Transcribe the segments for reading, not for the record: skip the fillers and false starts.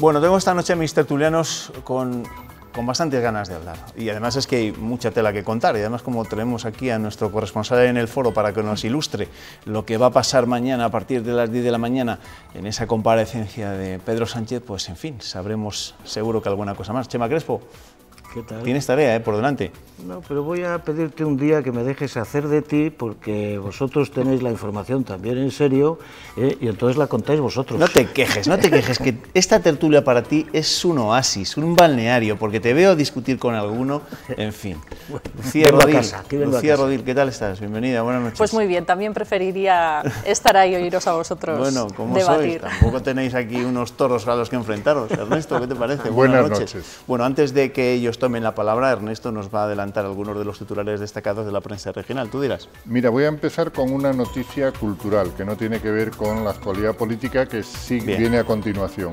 Bueno, tengo esta noche a mis tertulianos con bastantes ganas de hablar, y además es que hay mucha tela que contar, y además como tenemos aquí a nuestro corresponsal en el foro para que nos ilustre lo que va a pasar mañana a partir de las 10 de la mañana en esa comparecencia de Pedro Sánchez, pues en fin, sabremos seguro que alguna cosa más. Chema Crespo, ¿qué tal? Tienes tarea por delante. No, pero voy a pedirte un día que me dejes hacer de ti, porque vosotros tenéis la información también en serio, y entonces la contáis vosotros. No te quejes, que esta tertulia para ti es un oasis, un balneario, porque te veo discutir con alguno, en fin. Bueno, Lucía Rodil, ¿qué tal estás? Bienvenida, buenas noches. Pues muy bien, también preferiría estar ahí y oíros a vosotros bueno, ¿cómo debatir. sois? Tampoco tenéis aquí unos toros a los que enfrentaros. Ernesto, ¿qué te parece? Buenas noches. Bueno, antes de que ellos tomen la palabra, Ernesto nos va a adelantar algunos de los titulares destacados de la prensa regional. Tú dirás. Mira, voy a empezar con una noticia cultural que no tiene que ver con la actualidad política, que sí viene a continuación.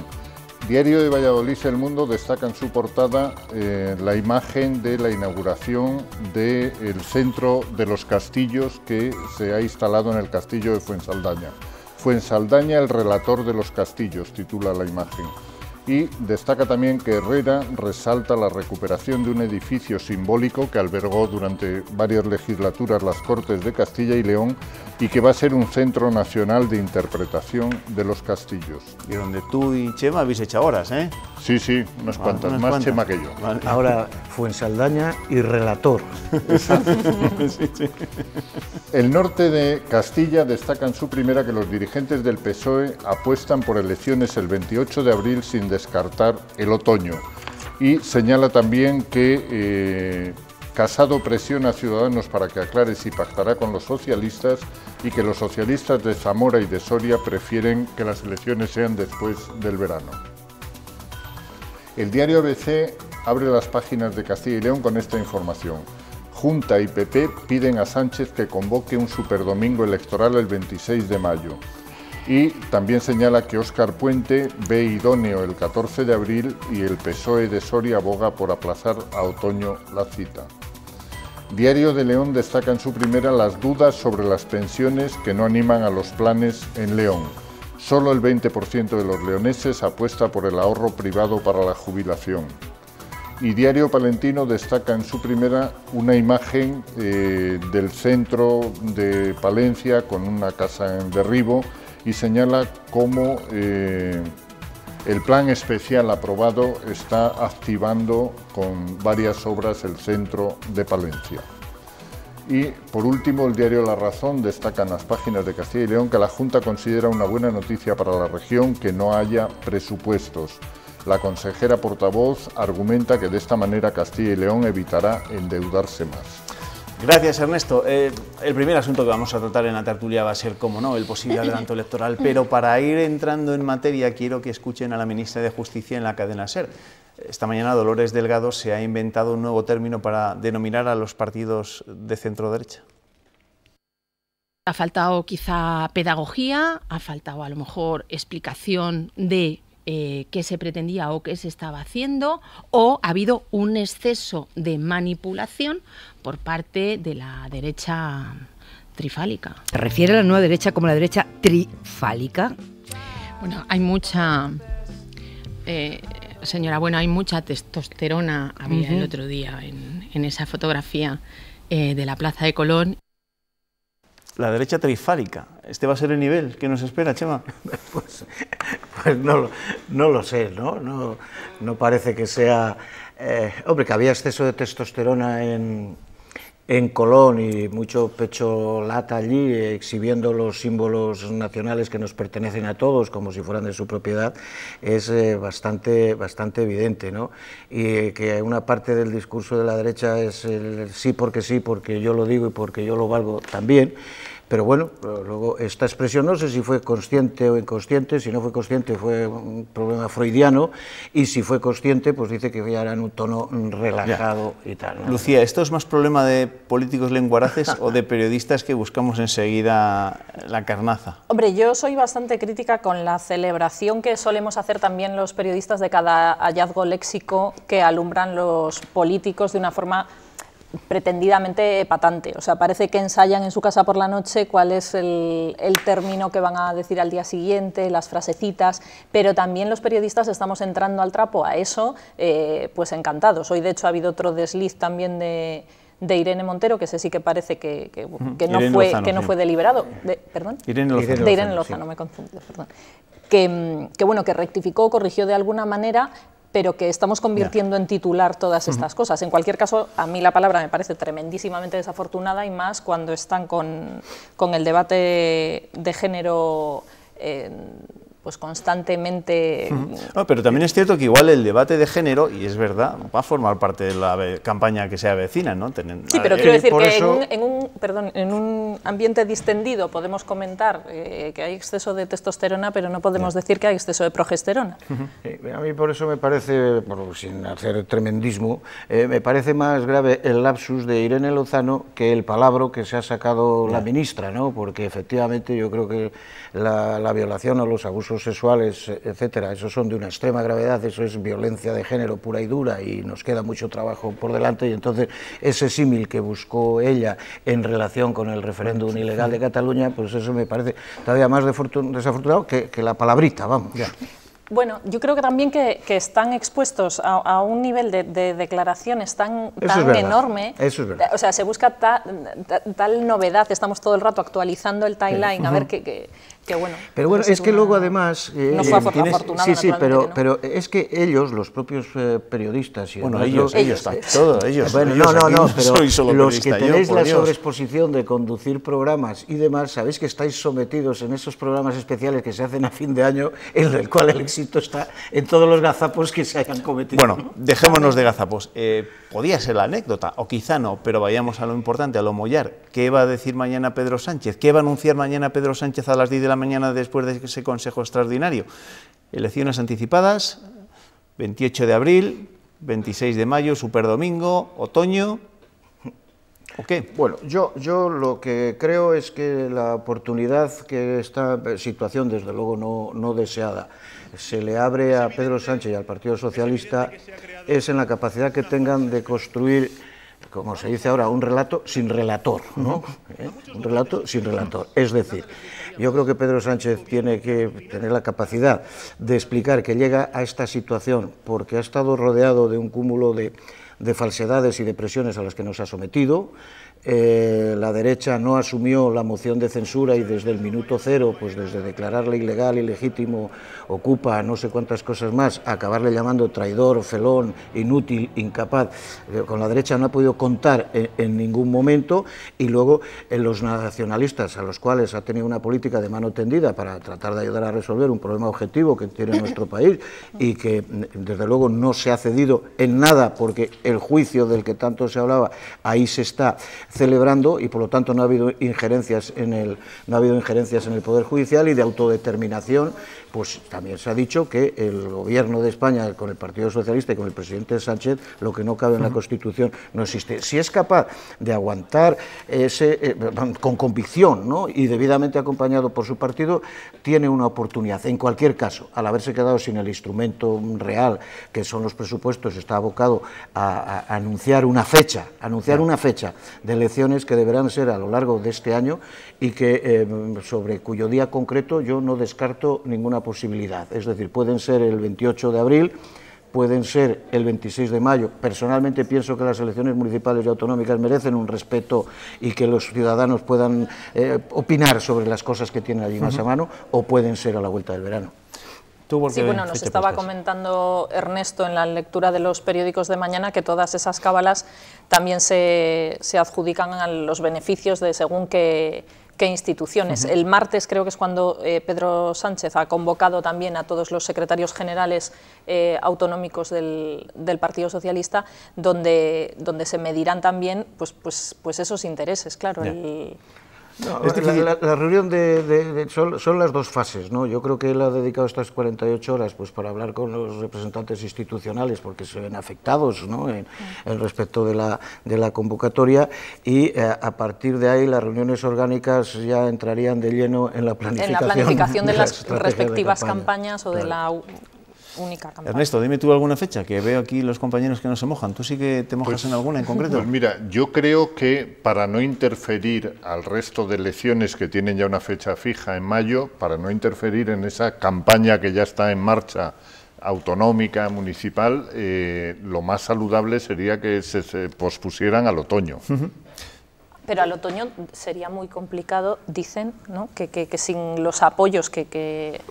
Diario de Valladolid, El Mundo, destaca en su portada la imagen de la inauguración del Centro de los Castillos que se ha instalado en el castillo de Fuensaldaña. Fuensaldaña, el relator de los castillos, titula la imagen. Y destaca también que Herrera resalta la recuperación de un edificio simbólico que albergó durante varias legislaturas las Cortes de Castilla y León y que va a ser un centro nacional de interpretación de los castillos. Y donde tú y Chema habéis hecho horas, ¿eh? Sí, sí, unas cuantas, más Chema que yo. Vale. Ahora, Fuensaldaña y relator. Sí, sí. El norte de Castilla destaca en su primera que los dirigentes del PSOE apuestan por elecciones el 28 de abril sin descartar el otoño. Y señala también que Casado presiona a Ciudadanos para que aclare si pactará con los socialistas y que los socialistas de Zamora y de Soria prefieren que las elecciones sean después del verano. El diario ABC abre las páginas de Castilla y León con esta información. Junta y PP piden a Sánchez que convoque un superdomingo electoral el 26 de mayo. Y también señala que Óscar Puente ve idóneo el 14 de abril y el PSOE de Soria aboga por aplazar a otoño la cita. Diario de León destaca en su primera las dudas sobre las pensiones que no animan a los planes en León. Solo el 20% de los leoneses apuesta por el ahorro privado para la jubilación. Y Diario Palentino destaca en su primera una imagen del centro de Palencia con una casa en derribo y señala cómo el plan especial aprobado está activando con varias obras el centro de Palencia. Y por último, el diario La Razón destaca en las páginas de Castilla y León que la Junta considera una buena noticia para la región que no haya presupuestos. La consejera portavoz argumenta que de esta manera Castilla y León evitará endeudarse más. Gracias, Ernesto. El primer asunto que vamos a tratar en la tertulia va a ser, como no, el posible adelanto electoral, pero para ir entrando en materia quiero que escuchen a la ministra de Justicia en la cadena SER. Esta mañana Dolores Delgado se ha inventado un nuevo término para denominar a los partidos de centro-derecha. Ha faltado quizá pedagogía, ha faltado a lo mejor explicación de qué se pretendía o qué se estaba haciendo, o ha habido un exceso de manipulación por parte de la derecha trifálica. ¿Se refiere a la nueva derecha como la derecha trifálica? Bueno, hay mucha... señora, bueno, hay mucha testosterona, había el otro día en esa fotografía de la Plaza de Colón. La derecha trifálica. ¿Este va a ser el nivel que nos espera, Chema? Pues no lo sé, ¿no? No parece que sea... hombre, que había exceso de testosterona en Colón y mucho pecho lata allí, exhibiendo los símbolos nacionales que nos pertenecen a todos como si fueran de su propiedad, es bastante evidente, ¿no? Y que una parte del discurso de la derecha es el sí, porque yo lo digo y porque yo lo valgo también. Pero bueno, luego esta expresión no sé si fue consciente o inconsciente, si no fue consciente fue un problema freudiano, y si fue consciente pues dice que ya era en un tono relajado y tal, ¿no? Lucía, ¿esto es más problema de políticos lenguaraces o de periodistas que buscamos enseguida la carnaza? Hombre, yo soy bastante crítica con la celebración que solemos hacer también los periodistas de cada hallazgo léxico que alumbran los políticos de una forma pretendidamente patante. O sea, parece que ensayan en su casa por la noche cuál es el término que van a decir al día siguiente, las frasecitas, pero también los periodistas estamos entrando al trapo a eso, pues encantados. Hoy, de hecho, ha habido otro desliz también de Irene Montero, que ese sí que parece que no fue deliberado. ¿Perdón? Irene Lozano. De Irene Lozano, sí. Me he confundido, perdón. Que rectificó, corrigió de alguna manera, pero que estamos convirtiendo en titular todas estas cosas. En cualquier caso, a mí la palabra me parece tremendísimamente desafortunada, y más cuando están con el debate de género pues constantemente... No, pero también es cierto que igual el debate de género, y es verdad, va a formar parte de la campaña que se avecina, ¿no? Sí, pero quiero decir que en un ambiente distendido podemos comentar que hay exceso de testosterona, pero no podemos decir que hay exceso de progesterona. A mí por eso me parece, sin hacer tremendismo, me parece más grave el lapsus de Irene Lozano que el palabro que se ha sacado la ministra, ¿no? Porque efectivamente yo creo que la violación o los abusos sexuales, etcétera, esos son de una extrema gravedad, eso es violencia de género pura y dura, y nos queda mucho trabajo por delante, y entonces ese símil que buscó ella en relación con el referéndum ilegal de Cataluña, pues eso me parece todavía más desafortunado que la palabrita, vamos. Ya. Bueno, yo creo que también que están expuestos a un nivel de declaraciones tan enorme. Eso es verdad. O sea, se busca tal novedad, estamos todo el rato actualizando el timeline, a ver qué bueno. Pero bueno, es que luego además... no fue afortunado, sí, pero es que ellos, los propios periodistas... Y bueno, ellos todos. Bueno, no, pero los que tenéis la sobreexposición de conducir programas y demás, sabéis que estáis sometidos en esos programas especiales que se hacen a fin de año, en el cual el éxito está en todos los gazapos que se hayan cometido. Bueno, dejémonos de gazapos. Podía ser la anécdota, o quizá no, pero vayamos a lo importante, a lo mollar. ¿Qué va a decir mañana Pedro Sánchez? ¿Qué va a anunciar mañana Pedro Sánchez a las 10 de la mañana después de ese Consejo Extraordinario? Elecciones anticipadas, 28 de abril, 26 de mayo, superdomingo, otoño... ¿O qué? Bueno, yo lo que creo es que la oportunidad que esta situación, desde luego no deseada, se le abre a Pedro Sánchez y al Partido Socialista es en la capacidad que tengan de construir, como se dice ahora, un relato sin relator, ¿no? Un relato sin relator. Es decir, yo creo que Pedro Sánchez tiene que tener la capacidad de explicar que llega a esta situación porque ha estado rodeado de un cúmulo de falsedades y de presiones a las que nos ha sometido. La derecha no asumió la moción de censura y desde el minuto cero, pues desde declararle ilegal, ilegítimo, ocupa, no sé cuántas cosas más, acabarle llamando traidor, felón, inútil, incapaz, con la derecha no ha podido contar en ningún momento, y luego los nacionalistas, a los cuales ha tenido una política de mano tendida para tratar de ayudar a resolver un problema objetivo que tiene nuestro país y que desde luego no se ha cedido en nada porque el juicio del que tanto se hablaba ahí se está celebrando y por lo tanto no ha habido injerencias en el Poder Judicial, y de autodeterminación, pues también se ha dicho que el Gobierno de España con el Partido Socialista y con el presidente Sánchez, lo que no cabe en la Constitución no existe. Si es capaz de aguantar con convicción, ¿no?, y debidamente acompañado por su partido, tiene una oportunidad. En cualquier caso, al haberse quedado sin el instrumento real que son los presupuestos, está abocado a anunciar una fecha de elecciones que deberán ser a lo largo de este año y que sobre cuyo día concreto yo no descarto ninguna posibilidad. Es decir, pueden ser el 28 de abril, pueden ser el 26 de mayo. Personalmente pienso que las elecciones municipales y autonómicas merecen un respeto y que los ciudadanos puedan opinar sobre las cosas que tienen allí más a mano, o pueden ser a la vuelta del verano. Sí, bueno, nos estaba comentando Ernesto en la lectura de los periódicos de mañana que todas esas cábalas también se adjudican a los beneficios de según qué instituciones. El martes creo que es cuando Pedro Sánchez ha convocado también a todos los secretarios generales autonómicos del Partido Socialista, donde se medirán también pues esos intereses, claro. No, la reunión son las dos fases, ¿no? Yo creo que él ha dedicado estas 48 horas pues para hablar con los representantes institucionales porque se ven afectados, ¿no?, en respecto de la convocatoria, y a partir de ahí las reuniones orgánicas ya entrarían de lleno en la planificación de las respectivas campañas o de la única campaña. Ernesto, dime tú alguna fecha, que veo aquí los compañeros que no se mojan. ¿Tú sí que te mojas en alguna en concreto? Pues mira, yo creo que para no interferir al resto de elecciones que tienen ya una fecha fija en mayo, para no interferir en esa campaña que ya está en marcha autonómica, municipal, lo más saludable sería que se pospusieran al otoño. Pero al otoño sería muy complicado, dicen, ¿no? que sin los apoyos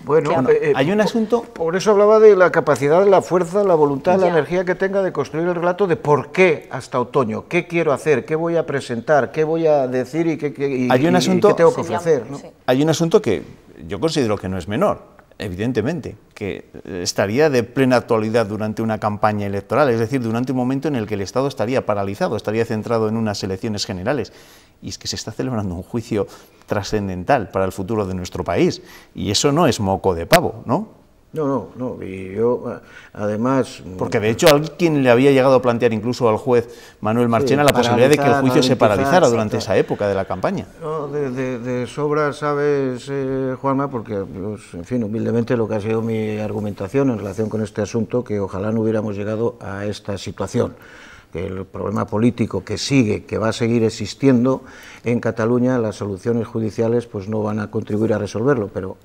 Bueno, hay un asunto... Por eso hablaba de la capacidad, la fuerza, la voluntad, la energía que tenga de construir el relato de por qué hasta otoño, qué quiero hacer, qué voy a presentar, qué voy a decir y qué tengo que ofrecer, ¿no? Sí. Hay un asunto que yo considero que no es menor. Evidentemente, que estaría de plena actualidad durante una campaña electoral, es decir, durante un momento en el que el Estado estaría paralizado, estaría centrado en unas elecciones generales, y es que se está celebrando un juicio trascendental para el futuro de nuestro país, y eso no es moco de pavo, ¿no? No, y yo, además... Porque de hecho alguien le había llegado a plantear incluso al juez Manuel Marchena la posibilidad de que el juicio se paralizara durante esa época de la campaña. No, de sobra sabes, Juanma, porque, pues, en fin, humildemente lo que ha sido mi argumentación en relación con este asunto, que ojalá no hubiéramos llegado a esta situación. Que el problema político que sigue, que va a seguir existiendo en Cataluña, las soluciones judiciales pues no van a contribuir a resolverlo, pero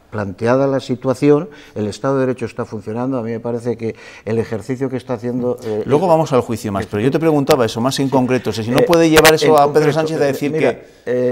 planteada la situación, el Estado de Derecho está funcionando. A mí me parece que el ejercicio que está haciendo... Luego vamos al juicio más, pero yo te preguntaba eso más en concreto, si no puede llevar eso a Pedro Sánchez a decir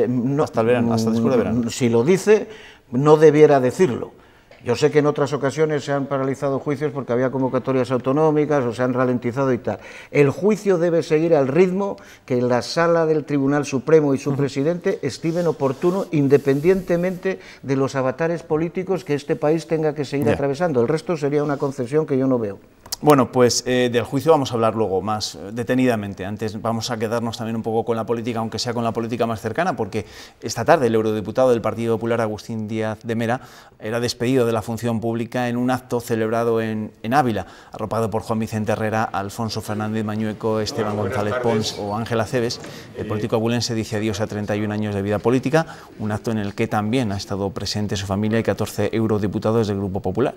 no, hasta el verano, hasta después de verano. Si lo dice, no debiera decirlo. Yo sé que en otras ocasiones se han paralizado juicios porque había convocatorias autonómicas o se han ralentizado y tal. El juicio debe seguir al ritmo que la Sala del Tribunal Supremo y su presidente estimen oportuno, independientemente de los avatares políticos que este país tenga que seguir atravesando. El resto sería una concesión que yo no veo. Bueno, pues del juicio vamos a hablar luego más detenidamente. Antes vamos a quedarnos también un poco con la política, aunque sea con la política más cercana, porque esta tarde el eurodiputado del Partido Popular, Agustín Díaz de Mera, era despedido de la función pública en un acto celebrado en Ávila, arropado por Juan Vicente Herrera, Alfonso Fernández Mañueco, Esteban González Pons o Ángela Cebes. El político abulense dice adiós a 31 años de vida política, un acto en el que también ha estado presente su familia y 14 eurodiputados del Grupo Popular.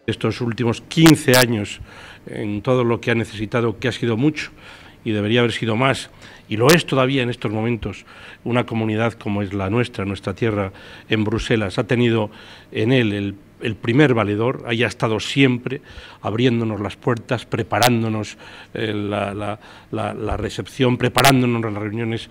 Estos últimos 15 años, en todo lo que ha necesitado, que ha sido mucho y debería haber sido más, y lo es todavía en estos momentos, una comunidad como es la nuestra tierra en Bruselas, ha tenido en él el primer valedor, haya estado siempre abriéndonos las puertas, preparándonos la recepción, preparándonos las reuniones.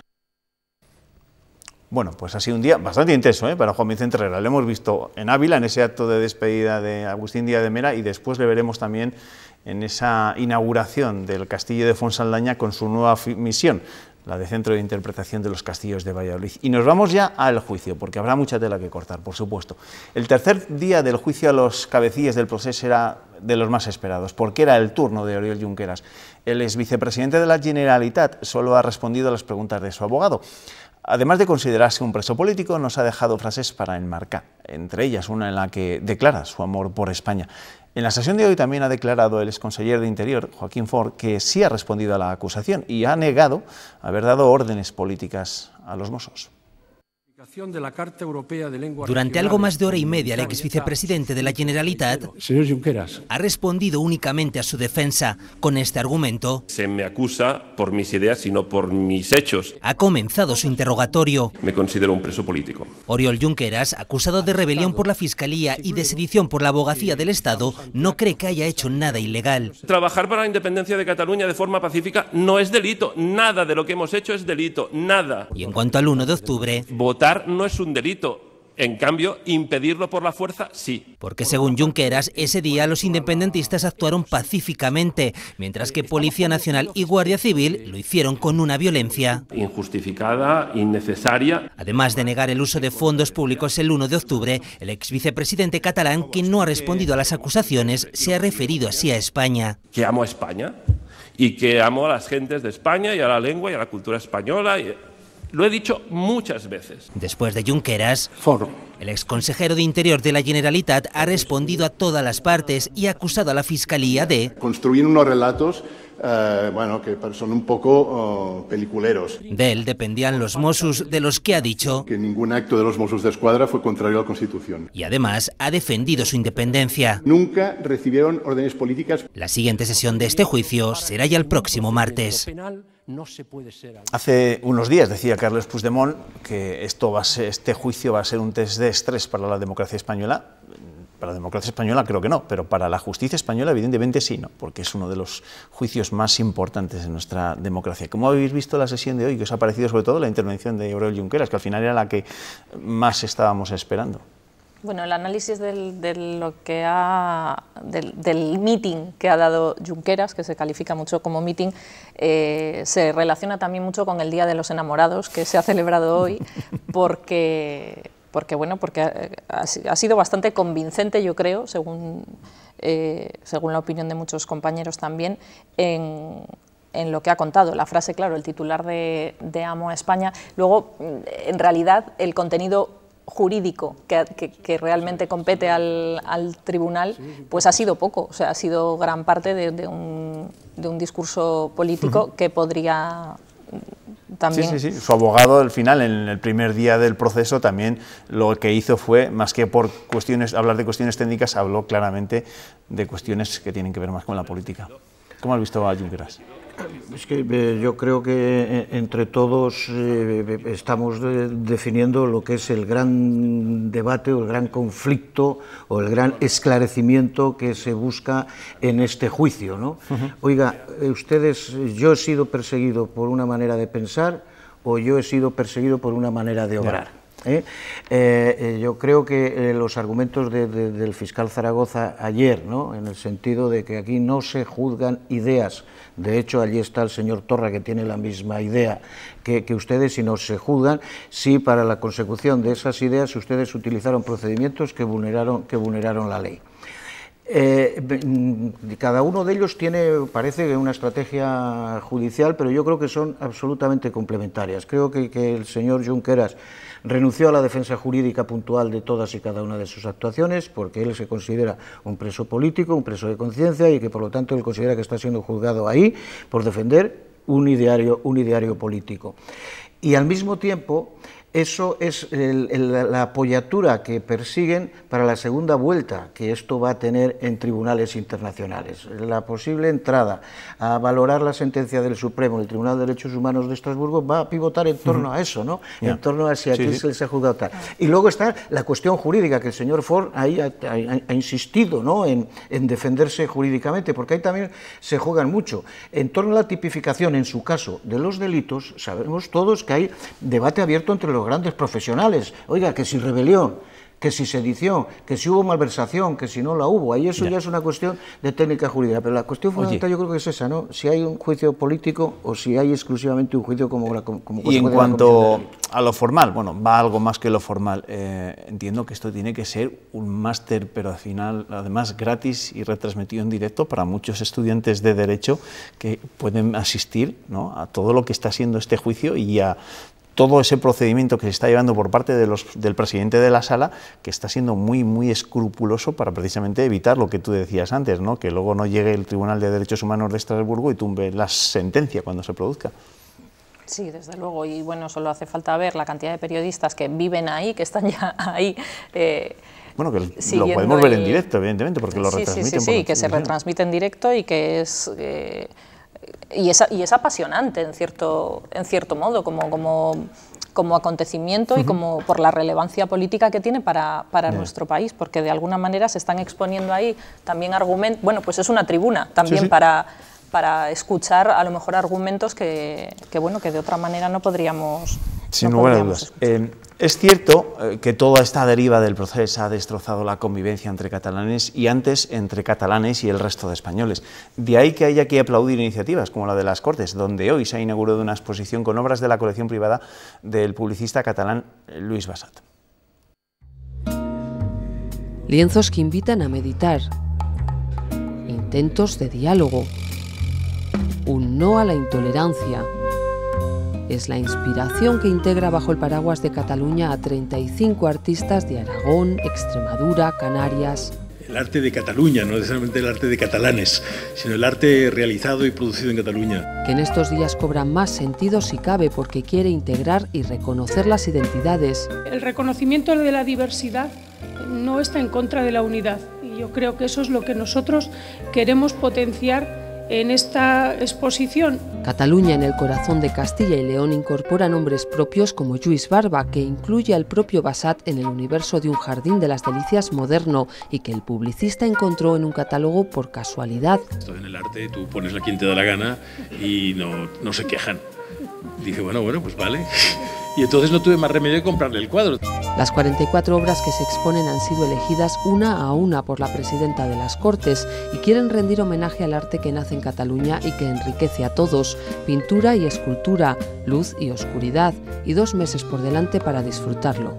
Bueno, pues ha sido un día bastante intenso para Juan Vicente Herrera. Lo hemos visto en Ávila, en ese acto de despedida de Agustín Díaz de Mera, y después le veremos también en esa inauguración del Castillo de Fonsaldaña con su nueva misión, la de Centro de Interpretación de los Castillos de Valladolid. Y nos vamos ya al juicio, porque habrá mucha tela que cortar, por supuesto. El tercer día del juicio a los cabecillas del proceso era de los más esperados, porque era el turno de Oriol Junqueras. El exvicepresidente de la Generalitat solo ha respondido a las preguntas de su abogado. Además de considerarse un preso político, nos ha dejado frases para enmarcar, entre ellas una en la que declara su amor por España. En la sesión de hoy también ha declarado el exconseller de Interior, Joaquín Forn, que sí ha respondido a la acusación y ha negado haber dado órdenes políticas a los Mossos. Durante algo más de hora y media, el ex vicepresidente de la Generalitat, Señor Junqueras, ha respondido únicamente a su defensa con este argumento. Se me acusa por mis ideas y no por mis hechos. Ha comenzado su interrogatorio. Me considero un preso político. Oriol Junqueras, acusado de rebelión por la Fiscalía y de sedición por la Abogacía del Estado, no cree que haya hecho nada ilegal. Trabajar para la independencia de Cataluña de forma pacífica no es delito. Nada de lo que hemos hecho es delito. Nada. Y en cuanto al 1 de octubre... Votar no es un delito. En cambio, impedirlo por la fuerza, sí. Porque según Junqueras, ese día los independentistas actuaron pacíficamente, mientras que Policía Nacional y Guardia Civil lo hicieron con una violencia injustificada, innecesaria. Además de negar el uso de fondos públicos el 1 de octubre, el ex vicepresidente catalán, que no ha respondido a las acusaciones, se ha referido así a España. Que amo a España y que amo a las gentes de España y a la lengua y a la cultura española. Lo he dicho muchas veces. Después de Junqueras, el exconsejero de Interior de la Generalitat ha respondido a todas las partes y ha acusado a la Fiscalía de construir unos relatos bueno, que son un poco peliculeros. De él dependían los Mossos, de los que ha dicho que ningún acto de los Mossos d'Esquadra fue contrario a la Constitución. Y además ha defendido su independencia. Nunca recibieron órdenes políticas. La siguiente sesión de este juicio será ya el próximo martes. Hace unos días decía Carles Puigdemont que este juicio va a ser un test de estrés para la democracia española. Para la democracia española creo que no, pero para la justicia española evidentemente sí, ¿no? Porque es uno de los juicios más importantes de nuestra democracia. ¿Cómo habéis visto la sesión de hoy? ¿Qué os ha parecido sobre todo la intervención de Oriol Junqueras, que al final era la que más estábamos esperando? Bueno, el análisis del meeting que ha dado Junqueras, que se califica mucho como meeting, se relaciona también mucho con el Día de los Enamorados, que se ha celebrado hoy, porque ha sido bastante convincente, yo creo, según la opinión de muchos compañeros también, en lo que ha contado. La frase, claro, el titular de Amo a España. Luego, en realidad, el contenido jurídico que realmente compete al tribunal, pues ha sido poco, o sea, ha sido gran parte de un discurso político que podría también... Sí. Su abogado, al final, en el primer día del proceso, también lo que hizo fue, más que por hablar de cuestiones técnicas, habló claramente de cuestiones que tienen que ver más con la política. ¿Cómo has visto a Junqueras? Es que yo creo que entre todos estamos definiendo lo que es el gran debate o el gran conflicto o el gran esclarecimiento que se busca en este juicio, ¿no? Oiga, yo he sido perseguido por una manera de pensar o yo he sido perseguido por una manera de obrar. Yo creo que los argumentos del fiscal Zaragoza ayer, ¿no?, en el sentido de que aquí no se juzgan ideas, de hecho allí está el señor Torra que tiene la misma idea que ustedes, sino se juzgan si para la consecución de esas ideas ustedes utilizaron procedimientos que vulneraron la ley. Cada uno de ellos parece que una estrategia judicial, pero yo creo que son absolutamente complementarias. Creo que el señor Junqueras renunció a la defensa jurídica puntual de todas y cada una de sus actuaciones, porque él se considera un preso político, un preso de conciencia, y que por lo tanto él considera que está siendo juzgado ahí por defender un ideario político. Y al mismo tiempo, eso es la apoyatura que persiguen para la segunda vuelta que esto va a tener en tribunales internacionales. La posible entrada a valorar la sentencia del Supremo, del Tribunal de Derechos Humanos de Estrasburgo, va a pivotar en torno a eso, ¿no? En torno a si aquí se les ha juzgado tal. Y luego está la cuestión jurídica, que el señor Ford ahí ha insistido, ¿no?, en defenderse jurídicamente, porque ahí también se juegan mucho. En torno a la tipificación, en su caso, de los delitos, sabemos todos que hay debate abierto entre los grandes profesionales. Oiga, que si rebelión, que si sedición, que si hubo malversación, que si no la hubo, ahí eso ya es una cuestión de técnica jurídica, pero la cuestión fundamental yo creo que es esa, ¿no? Si hay un juicio político o si hay exclusivamente un juicio como Y en cuanto a lo formal, bueno, va algo más que lo formal. Entiendo que esto tiene que ser un máster, pero al final, además, gratis y retransmitido en directo para muchos estudiantes de Derecho que pueden asistir, ¿no?, a todo lo que está siendo este juicio y a todo ese procedimiento que se está llevando por parte del presidente de la Sala, que está siendo muy, muy escrupuloso para precisamente evitar lo que tú decías antes, ¿no?, que luego no llegue el Tribunal de Derechos Humanos de Estrasburgo y tumbe la sentencia cuando se produzca. Sí, desde luego, y bueno, solo hace falta ver la cantidad de periodistas que viven ahí, que están ya ahí. Bueno, que lo podemos ver en directo, evidentemente, porque lo retransmiten. Sí, que se retransmite en directo y que es... Y es apasionante en cierto modo como acontecimiento y como por la relevancia política que tiene para nuestro país, porque de alguna manera se están exponiendo ahí también argumentos, bueno, pues es una tribuna también para escuchar a lo mejor argumentos que de otra manera no podríamos. Sin lugar a dudas. Es cierto que toda esta deriva del proceso ha destrozado la convivencia entre catalanes y antes entre catalanes y el resto de españoles. De ahí que haya que aplaudir iniciativas como la de las Cortes, donde hoy se ha inaugurado una exposición con obras de la colección privada del publicista catalán Luis Bassat. Lienzos que invitan a meditar, intentos de diálogo, un no a la intolerancia. Es la inspiración que integra bajo el paraguas de Cataluña a 35 artistas de Aragón, Extremadura, Canarias. el arte de Cataluña, no necesariamente el arte de catalanes, sino el arte realizado y producido en Cataluña. Que en estos días cobra más sentido si cabe porque quiere integrar y reconocer las identidades. El reconocimiento de la diversidad no está en contra de la unidad y yo creo que eso es lo que nosotros queremos potenciar en esta exposición. Cataluña en el corazón de Castilla y León incorpora nombres propios como Lluís Barba, que incluye al propio Bassat en el universo de un jardín de las delicias moderno y que el publicista encontró en un catálogo por casualidad. Esto en el arte, tú pones a quien te da la gana y no se quejan. Dije, bueno, pues vale. Y entonces no tuve más remedio que comprarle el cuadro. Las 44 obras que se exponen han sido elegidas una a una por la presidenta de las Cortes y quieren rendir homenaje al arte que nace en Cataluña y que enriquece a todos, pintura y escultura, luz y oscuridad, y 2 meses por delante para disfrutarlo.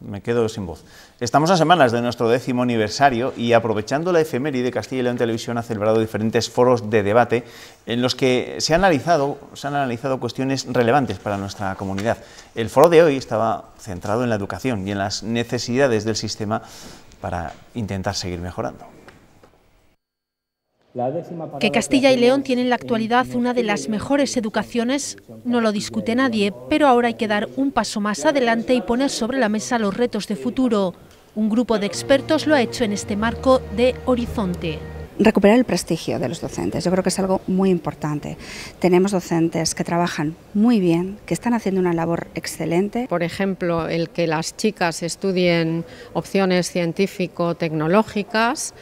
Me quedo sin voz. Estamos a semanas de nuestro 10º aniversario y aprovechando la efeméride, Castilla y León Televisión ha celebrado diferentes foros de debate en los que se han analizado cuestiones relevantes para nuestra comunidad. El foro de hoy estaba centrado en la educación y en las necesidades del sistema para intentar seguir mejorando. Que Castilla y León tiene en la actualidad una de las mejores educaciones no lo discute nadie, pero ahora hay que dar un paso más adelante y poner sobre la mesa los retos de futuro. Un grupo de expertos lo ha hecho en este marco de Horizonte. Recuperar el prestigio de los docentes, yo creo que es algo muy importante. Tenemos docentes que trabajan muy bien, que están haciendo una labor excelente. Por ejemplo, el que las chicas estudien opciones científico-tecnológicas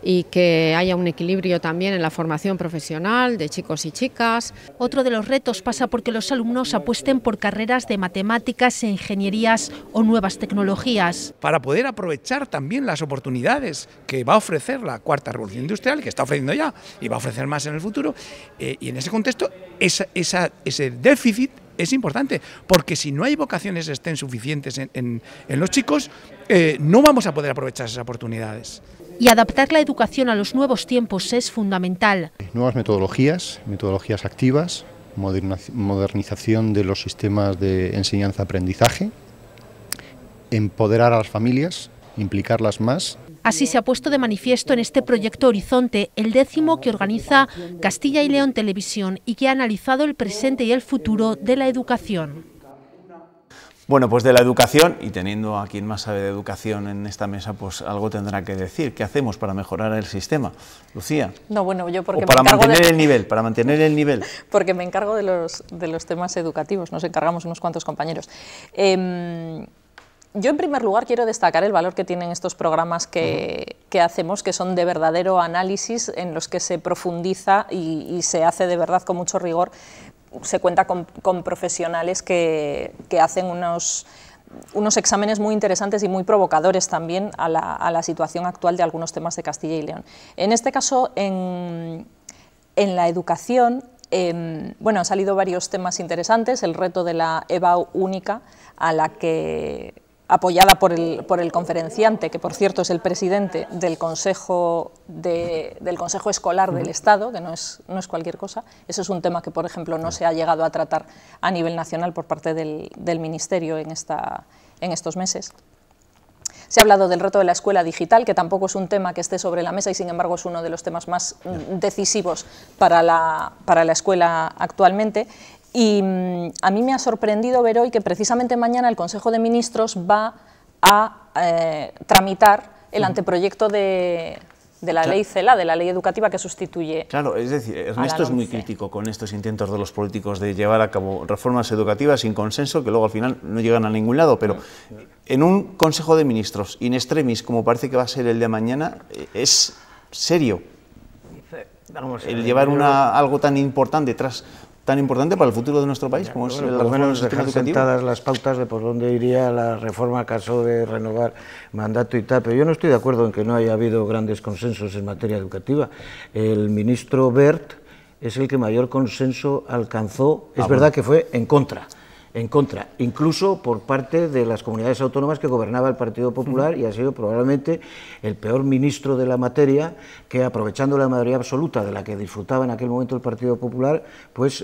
y que haya un equilibrio también en la formación profesional de chicos y chicas. Otro de los retos pasa por que los alumnos apuesten por carreras de matemáticas, ingenierías o nuevas tecnologías. Para poder aprovechar también las oportunidades que va a ofrecer la cuarta revolución industrial, que está ofreciendo ya y va a ofrecer más en el futuro, y en ese contexto ese déficit es importante, porque si no hay vocaciones estén suficientes en los chicos, no vamos a poder aprovechar esas oportunidades. Y adaptar la educación a los nuevos tiempos es fundamental. Nuevas metodologías activas, modernización de los sistemas de enseñanza-aprendizaje, empoderar a las familias, implicarlas más. Así se ha puesto de manifiesto en este proyecto Horizonte, el 10º que organiza Castilla y León Televisión y que ha analizado el presente y el futuro de la educación. Bueno, pues de la educación, y teniendo a quien más sabe de educación en esta mesa, pues algo tendrá que decir. ¿Qué hacemos para mejorar el sistema? Lucía. No, bueno, yo porque o para mantener el nivel, Porque me encargo de los temas educativos, nos encargamos unos cuantos compañeros. Yo, en primer lugar, quiero destacar el valor que tienen estos programas que hacemos, que son de verdadero análisis, en los que se profundiza y se hace de verdad con mucho rigor. Se cuenta con profesionales que hacen unos exámenes muy interesantes y muy provocadores también a la situación actual de algunos temas de Castilla y León. En este caso, en la educación, bueno, han salido varios temas interesantes, el reto de la EBAU única, a la que, apoyada por el conferenciante, que por cierto es el presidente del Consejo Escolar del Estado, que no es cualquier cosa. Eso es un tema que, por ejemplo, no se ha llegado a tratar a nivel nacional por parte del Ministerio en estos meses. Se ha hablado del reto de la escuela digital, que tampoco es un tema que esté sobre la mesa y, sin embargo, es uno de los temas más decisivos para la escuela actualmente. Y a mí me ha sorprendido ver hoy que precisamente mañana el Consejo de Ministros va a tramitar el anteproyecto de la ley CELA, de la ley educativa que sustituye. Claro, es decir, Ernesto es muy crítico con estos intentos de los políticos de llevar a cabo reformas educativas sin consenso, que luego al final no llegan a ningún lado, pero en un Consejo de Ministros in extremis, como parece que va a ser el de mañana, es serio el llevar algo tan importante para el futuro de nuestro país, como es por lo menos dejar sentadas las pautas de por dónde iría la reforma caso de renovar mandato y tal, pero yo no estoy de acuerdo en que no haya habido grandes consensos en materia educativa. El ministro Wert es el que mayor consenso alcanzó, es verdad que fue en contra en contra, incluso por parte de las comunidades autónomas que gobernaba el Partido Popular, y ha sido probablemente el peor ministro de la materia, que aprovechando la mayoría absoluta de la que disfrutaba en aquel momento el Partido Popular, pues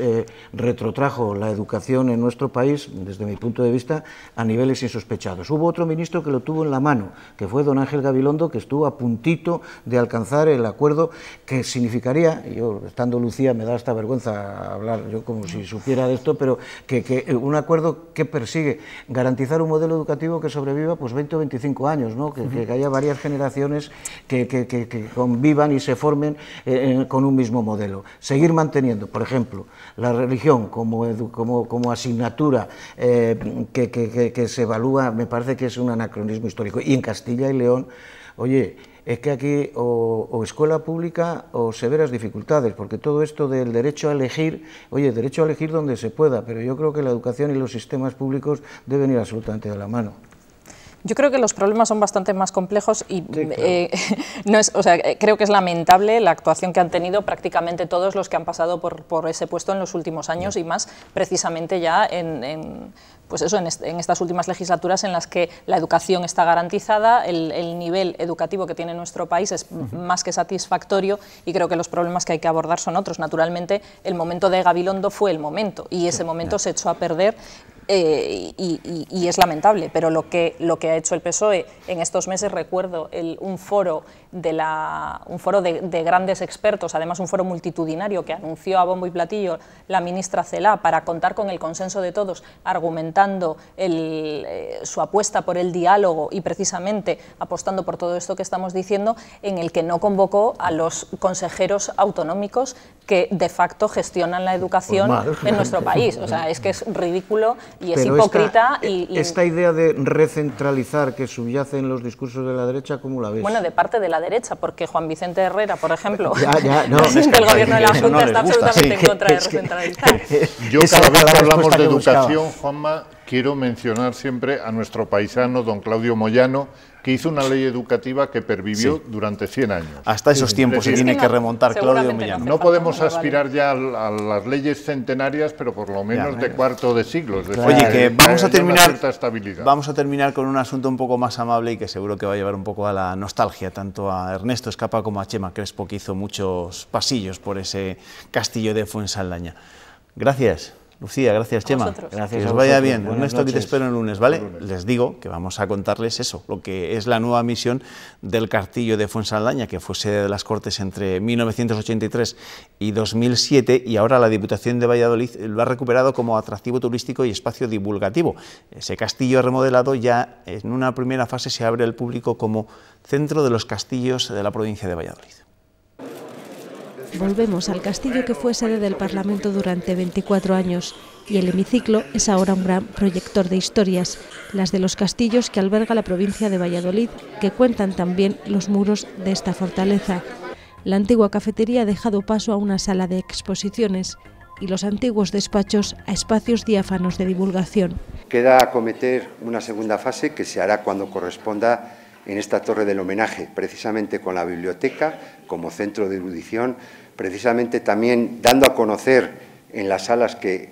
retrotrajo la educación en nuestro país, desde mi punto de vista, a niveles insospechados. Hubo otro ministro que lo tuvo en la mano, que fue don Ángel Gabilondo, que estuvo a puntito de alcanzar el acuerdo que significaría, yo estando Lucía me da hasta vergüenza hablar yo como si supiera de esto, pero que un acuerdo que persigue garantizar un modelo educativo que sobreviva pues 20 o 25 años, ¿no? Que haya varias generaciones que convivan y se formen con un mismo modelo. Seguir manteniendo, por ejemplo, la religión como asignatura que se evalúa, me parece que es un anacronismo histórico. Y en Castilla y León, oye, es que aquí o escuela pública o severas dificultades, porque todo esto del derecho a elegir, oye, derecho a elegir donde se pueda, pero yo creo que la educación y los sistemas públicos deben ir absolutamente de la mano. Yo creo que los problemas son bastante más complejos y Sí, claro. Creo que es lamentable la actuación que han tenido prácticamente todos los que han pasado por ese puesto en los últimos años, y más precisamente ya en estas últimas legislaturas en las que la educación está garantizada, el nivel educativo que tiene nuestro país es más que satisfactorio, y creo que los problemas que hay que abordar son otros. Naturalmente, el momento de Gabilondo fue el momento, y ese momento se echó a perder. Y es lamentable, pero lo que ha hecho el PSOE en estos meses, recuerdo un foro de grandes expertos, además un foro multitudinario que anunció a bombo y platillo la ministra Celaá para contar con el consenso de todos, argumentando su apuesta por el diálogo y precisamente apostando por todo esto que estamos diciendo, en el que no convocó a los consejeros autonómicos que de facto gestionan la educación en nuestro país. O sea, es que es ridículo y es hipócrita. Esta idea de recentralizar que subyace en los discursos de la derecha, ¿cómo la ves? Bueno, de parte de la derecha, porque Juan Vicente Herrera, por ejemplo, el gobierno de la Junta está absolutamente en contra de recentralizar. Yo cada vez que hablamos de educación, Juanma, quiero mencionar siempre a nuestro paisano, don Claudio Moyano, que hizo una ley educativa que pervivió durante 100 años. Hasta esos tiempos se tiene que remontar Claudio Moyano. No podemos aspirar ya a las leyes centenarias, pero por lo menos de cuarto de siglo. Oye, que vamos a terminar con un asunto un poco más amable y que seguro que va a llevar un poco a la nostalgia, tanto a Ernesto Escapa como a Chema Crespo, que hizo muchos pasillos por ese castillo de Fuensaldaña. Gracias. Lucía, gracias, Chema. Gracias, que os vaya bien. Ernesto, aquí te espero el lunes, ¿vale? Les digo que vamos a contarles eso, lo que es la nueva misión del castillo de Fuensaldaña, que fue sede de las Cortes entre 1983 y 2007, y ahora la Diputación de Valladolid lo ha recuperado como atractivo turístico y espacio divulgativo. Ese castillo remodelado ya en una primera fase se abre al público como centro de los castillos de la provincia de Valladolid. Volvemos al castillo que fue sede del Parlamento durante 24 años y el hemiciclo es ahora un gran proyector de historias, las de los castillos que alberga la provincia de Valladolid, que cuentan también los muros de esta fortaleza. La antigua cafetería ha dejado paso a una sala de exposiciones y los antiguos despachos a espacios diáfanos de divulgación. Queda acometer una segunda fase que se hará cuando corresponda en esta torre del homenaje, precisamente con la biblioteca como centro de erudición, precisamente también dando a conocer en las salas que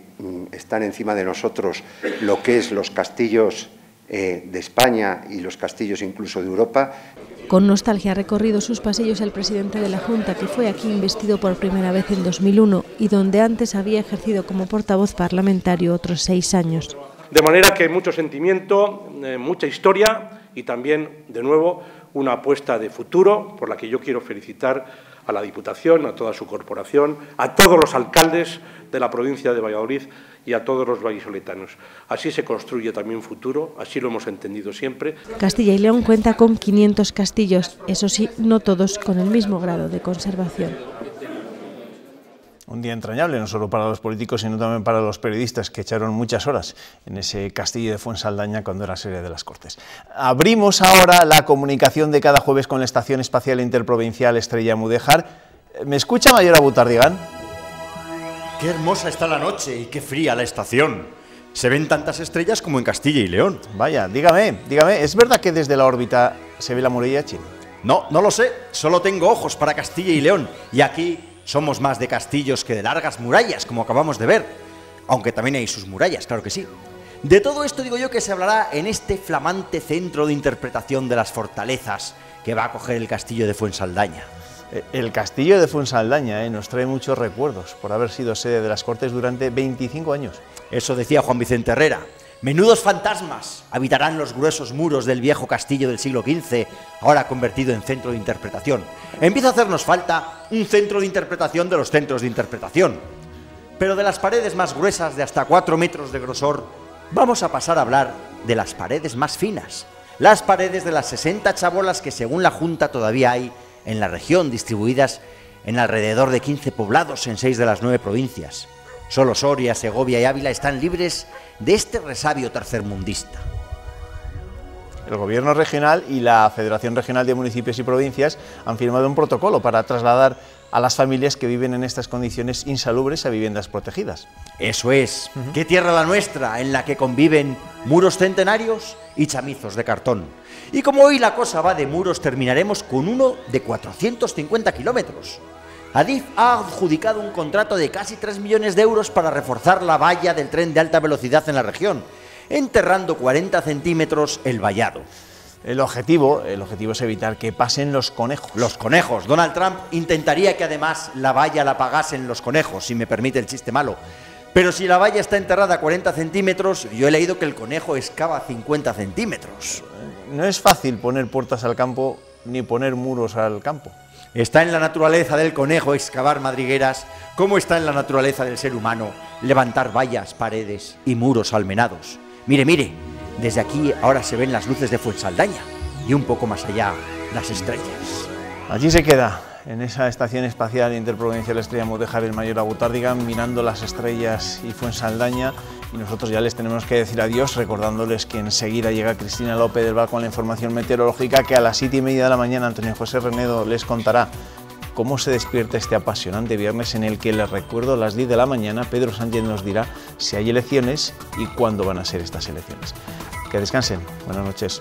están encima de nosotros lo que es los castillos de España y los castillos incluso de Europa. Con nostalgia ha recorrido sus pasillos el presidente de la Junta, que fue aquí investido por primera vez en 2001 y donde antes había ejercido como portavoz parlamentario otros 6 años. De manera que mucho sentimiento, mucha historia y también, de nuevo, una apuesta de futuro por la que yo quiero felicitar a la Diputación, a toda su corporación, a todos los alcaldes de la provincia de Valladolid y a todos los vallisoletanos. Así se construye también futuro, así lo hemos entendido siempre. Castilla y León cuenta con 500 castillos, eso sí, no todos con el mismo grado de conservación. Un día entrañable, no solo para los políticos, sino también para los periodistas, que echaron muchas horas en ese castillo de Fuensaldaña cuando era sede de las Cortes. Abrimos ahora la comunicación de cada jueves con la Estación Espacial Interprovincial Estrella Mudéjar. ¿Me escucha, Mayora Butardigán? Qué hermosa está la noche y qué fría la estación. Se ven tantas estrellas como en Castilla y León. Vaya, dígame, ¿es verdad que desde la órbita se ve la muralla china? No, no lo sé, solo tengo ojos para Castilla y León, y aquí somos más de castillos que de largas murallas, como acabamos de ver, aunque también hay sus murallas, claro que sí. De todo esto digo yo que se hablará en este flamante centro de interpretación de las fortalezas que va a acoger el castillo de Fuensaldaña. El castillo de Fuensaldaña nos trae muchos recuerdos por haber sido sede de las Cortes durante 25 años. Eso decía Juan Vicente Herrera. Menudos fantasmas habitarán los gruesos muros del viejo castillo del siglo XV, ahora convertido en centro de interpretación. Empieza a hacernos falta un centro de interpretación de los centros de interpretación. Pero de las paredes más gruesas, de hasta 4 metros de grosor, vamos a pasar a hablar de las paredes más finas. Las paredes de las 60 chabolas que según la Junta todavía hay en la región, distribuidas en alrededor de 15 poblados en 6 de las 9 provincias. Solo Soria, Segovia y Ávila están libres de este resabio tercermundista. El Gobierno regional y la Federación Regional de Municipios y Provincias han firmado un protocolo para trasladar a las familias que viven en estas condiciones insalubres a viviendas protegidas. Eso es. ¿Qué tierra la nuestra en la que conviven muros centenarios y chamizos de cartón? Y como hoy la cosa va de muros, terminaremos con uno de 450 kilómetros. Adif ha adjudicado un contrato de casi 3 millones de euros para reforzar la valla del tren de alta velocidad en la región, enterrando 40 centímetros el vallado. El objetivo es evitar que pasen los conejos. Los conejos. Donald Trump intentaría que además la valla la pagasen los conejos, si me permite el chiste malo. Pero si la valla está enterrada a 40 centímetros, yo he leído que el conejo excava 50 centímetros. No es fácil poner puertas al campo ni poner muros al campo. Está en la naturaleza del conejo excavar madrigueras, como está en la naturaleza del ser humano levantar vallas, paredes y muros almenados. Mire, mire, desde aquí ahora se ven las luces de Fuensaldaña y un poco más allá las estrellas. Allí se queda, en esa estación espacial interprovincial Estrella Mudéjar, el mayor Agutárdigan, mirando las estrellas y Fuensaldaña. Y nosotros ya les tenemos que decir adiós, recordándoles que enseguida llega Cristina López del Val con la información meteorológica, que a las 7:30 de la mañana Antonio José Renedo les contará cómo se despierta este apasionante viernes en el que, les recuerdo, a las 10 de la mañana Pedro Sánchez nos dirá si hay elecciones y cuándo van a ser estas elecciones. Que descansen. Buenas noches.